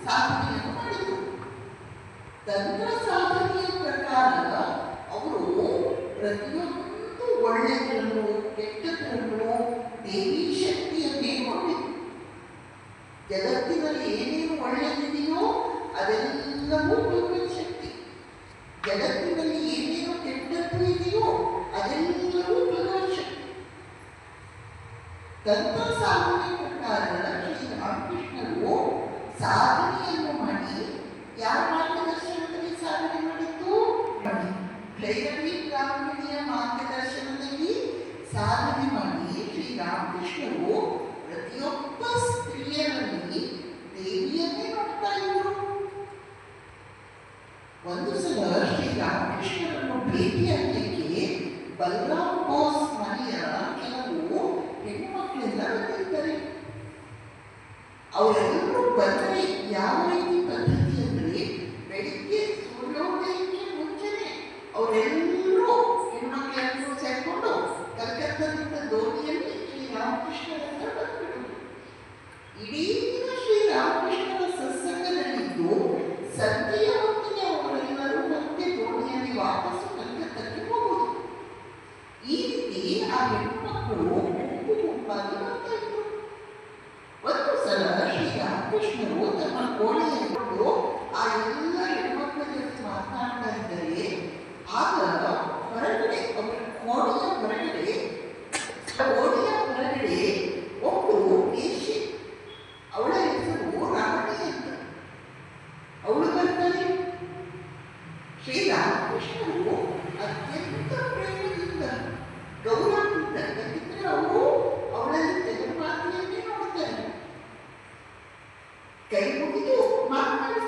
ಸಾಧನೆಯನ್ನು ಮಾಡಿದರು. ತಂತ್ರ ಸಾಧನೆಯ ಪ್ರಕಾರ ಅವರು ಪ್ರತಿಯೊಂದು ಒಳ್ಳೆಯದನ್ನು ಕೆಟ್ಟದನ್ನು ದೇವಿ ಶಕ್ತಿಯನ್ನೇ ನೋಡಿದರು. ಜಗತ್ತಿನಲ್ಲಿ ಏನೇನು ಒಳ್ಳೆಯದಿದೆಯೋ ಅದೆಲ್ಲವೂ ಭಗವತ್ ಶಕ್ತಿ. ಜಗತ್ತಿನಲ್ಲಿ ಏನೇನು ಕೆಟ್ಟದ್ದು ಇದೆಯೋ ಅದೆಲ್ಲವೂ ಭಗವತ್ ಶಕ್ತಿ. ತಂತ್ರ ಸಾಧನೆ ಪ್ರಕಾರ ಶ್ರೀ ರಾಮಕೃಷ್ಣರು ಸಾಧನೆಯನ್ನು ಮಾಡಿ ಯಾರ ಮಾರ್ಗದರ್ಶನದಲ್ಲಿ ಸಾಧನೆ ಮಾಡಿದ್ದು? ಭೈರವಿ ಬ್ರಾಹ್ಮಣಿಯ ಮಾರ್ಗದರ್ಶನದಲ್ಲಿ ಸಾಧನೆ ಮಾಡಿ ಶ್ರೀ ರಾಮಕೃಷ್ಣರು ಪ್ರತಿಯೊಬ್ಬ ಸ್ತ್ರೀಯರಲ್ಲಿ ದೇವಿಯನ್ನೇ ನೋಡ್ತಾ ಇದ್ರು. ಒಂದು ಸಲ ಶ್ರೀ ರಾಮಕೃಷ್ಣರನ್ನು ಭೇಟಿಯಾಗಲಿಕ್ಕೆ ಬಲರಾಮ್ ಬೋಸ್ ಮನೆಯ ಕೆಲವು ಹೆಣ್ಣುಮಕ್ಕಳೆಲ್ಲ ಬಂದಿರ್ತಾರೆ. ಅವರೆಲ್ಲರೂ ಬಂದರೆ ಯಾವ ರೀತಿ ಪದ್ಧತಿ ಅಂದರೆ ಬೆಳಿಗ್ಗೆ ಸೂರ್ಯೋದಯಕ್ಕೆ ಮುಂಚೆನೆ ಅವರೆಲ್ಲರೂ ಹೆಣ್ಮಕ್ಳೆಲ್ಲರೂ ಸೇರಿಕೊಂಡು ಕಲ್ಕತ್ತಾದಿಂದ ದೋಣಿಯಲ್ಲಿ ಶ್ರೀರಾಮಕೃಷ್ಣರನ್ನ ಬಂದ್ಬಿಡುವುದು. ಇಡೀ ದಿನ ಶ್ರೀರಾಮಕೃಷ್ಣರ ಸತ್ಸಂಗದಲ್ಲಿದ್ದು ಸಂಜೆಯ ಹೊತ್ತಿಗೆ ಅವರೆಲ್ಲರೂ ಮತ್ತೆ ದೋಣಿಯಲ್ಲಿ ವಾಪಸ್ಸು ಕಲ್ಕತ್ತಕ್ಕೆ ಹೋಗುವುದು. ಈ ರೀತಿ ಆ ಹೆಣ್ಣುಮಕ್ಕಳು ಗುಂಪಾಗಿ ಬರ್ತಾ ಇದ್ರು. ಒಂದು ಸಲ ಶ್ರೀರಾಮಕೃಷ್ಣರು ತಮ್ಮ ಕೋಣೆಯನ್ನು ಆ ಎಲ್ಲ ಹೆಣ್ಮಕ್ಳ ಜೊತೆ ಮಾತನಾಡ್ತಾ ಇದ್ದರೆ ಆಗ ಹೊರಗಡೆ ಅವರ ಕೋಣೆಯ ಹೊರಗಡೆ ಒಬ್ಬರು ವೇಶ್ಯೆ, ಅವಳ ಹೆಸರು ರಾಮಣಿ ಅಂತ, ಅವಳು ಬರ್ತಾರೆ. ಶ್ರೀರಾಮಕೃಷ್ಣರು ಅತ್ಯಂತ ಪ್ರೇಮದಿಂದ ಗೌರವದಿಂದ ಯಾಕಂದ್ರೆ ಅವರು ಅವಳಲ್ಲಿ ಜಗನ್ಮಾತೆಯನ್ನೇ ನೋಡ್ತಾರೆ. ಕೈ ಮುಗಿದು ಮಾತನಾಡಿ